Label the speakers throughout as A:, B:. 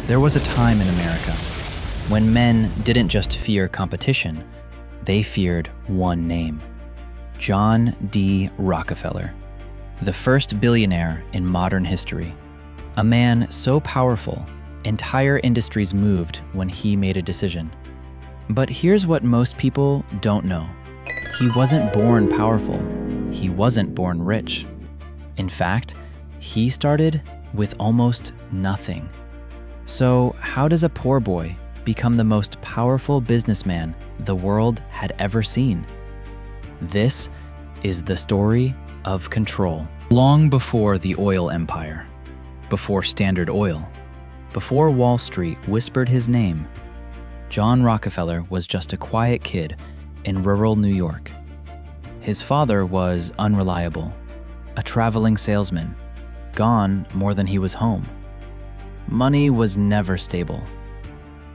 A: There was a time in America when men didn't just fear competition, they feared one name: John D. Rockefeller, the first billionaire in modern history. A man so powerful, entire industries moved when he made a decision. But here's what most people don't know. He wasn't born powerful. He wasn't born rich. In fact, he started with almost nothing. So how does a poor boy become the most powerful businessman the world had ever seen? This is the story of control. Long before the oil empire, before Standard Oil, before Wall Street whispered his name, John Rockefeller was just a quiet kid in rural New York. His father was unreliable, a traveling salesman, gone more than he was home. Money was never stable.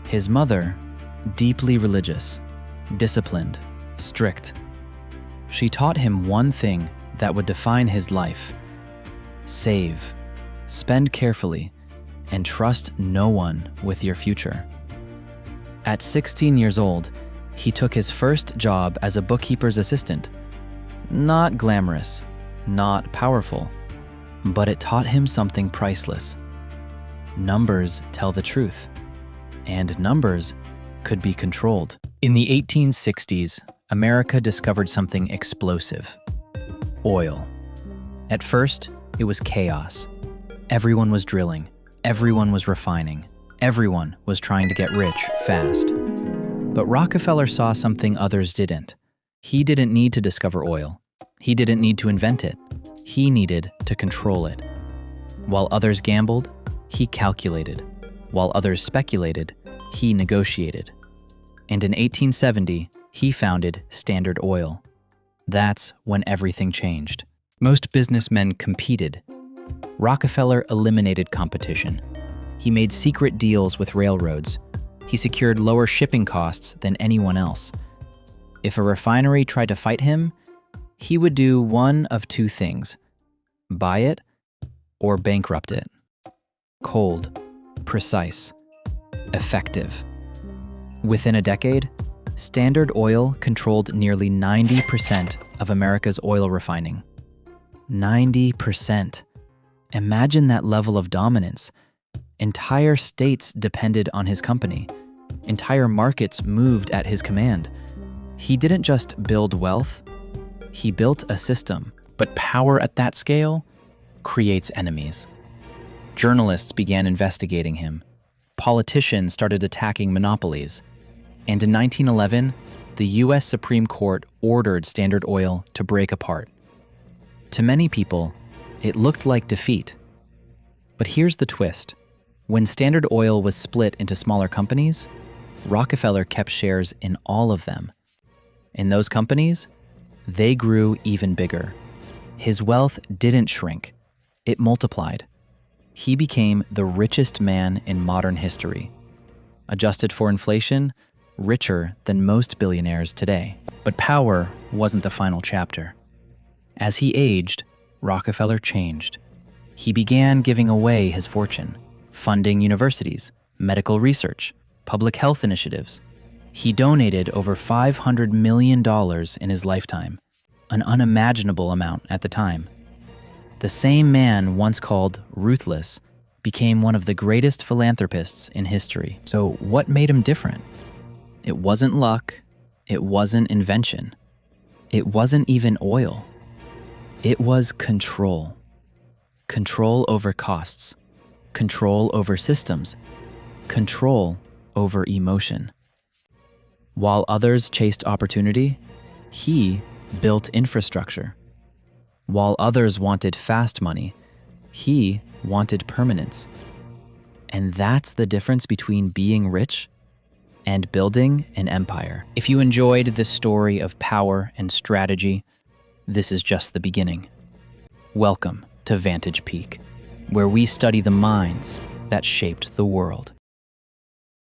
A: His mother, deeply religious, disciplined, strict. She taught him one thing that would define his life: save, spend carefully, and trust no one with your future. At 16 years old, he took his first job as a bookkeeper's assistant. Not glamorous, not powerful, but it taught him something priceless. Numbers tell the truth, and numbers could be controlled. In the 1860s, America discovered something explosive: oil. At first, it was chaos. Everyone was drilling, everyone was refining, everyone was trying to get rich fast. But Rockefeller saw something others didn't. He didn't need to discover oil. He didn't need to invent it. He needed to control it. While others gambled, he calculated. While others speculated, he negotiated. And in 1870, he founded Standard Oil. That's when everything changed. Most businessmen competed. Rockefeller eliminated competition. He made secret deals with railroads. He secured lower shipping costs than anyone else. If a refinery tried to fight him, he would do one of two things: buy it or bankrupt it. Cold, precise, effective. Within a decade, Standard Oil controlled nearly 90% of America's oil refining. 90%. Imagine that level of dominance. Entire states depended on his company. Entire markets moved at his command. He didn't just build wealth, he built a system. But power at that scale creates enemies. Journalists began investigating him. Politicians started attacking monopolies. And in 1911, the US Supreme Court ordered Standard Oil to break apart. To many people, it looked like defeat. But here's the twist. When Standard Oil was split into smaller companies, Rockefeller kept shares in all of them. In those companies, they grew even bigger. His wealth didn't shrink, it multiplied. He became the richest man in modern history. Adjusted for inflation, richer than most billionaires today. But power wasn't the final chapter. As he aged, Rockefeller changed. He began giving away his fortune, funding universities, medical research, public health initiatives. He donated over $500 million in his lifetime, an unimaginable amount at the time. The same man once called ruthless became one of the greatest philanthropists in history. So what made him different? It wasn't luck, it wasn't invention, it wasn't even oil. It was control. Control over costs, control over systems, control over emotion. While others chased opportunity, he built infrastructure. While others wanted fast money, he wanted permanence. And that's the difference between being rich and building an empire. If you enjoyed this story of power and strategy, this is just the beginning. Welcome to Vantage Peak, where we study the minds that shaped the world.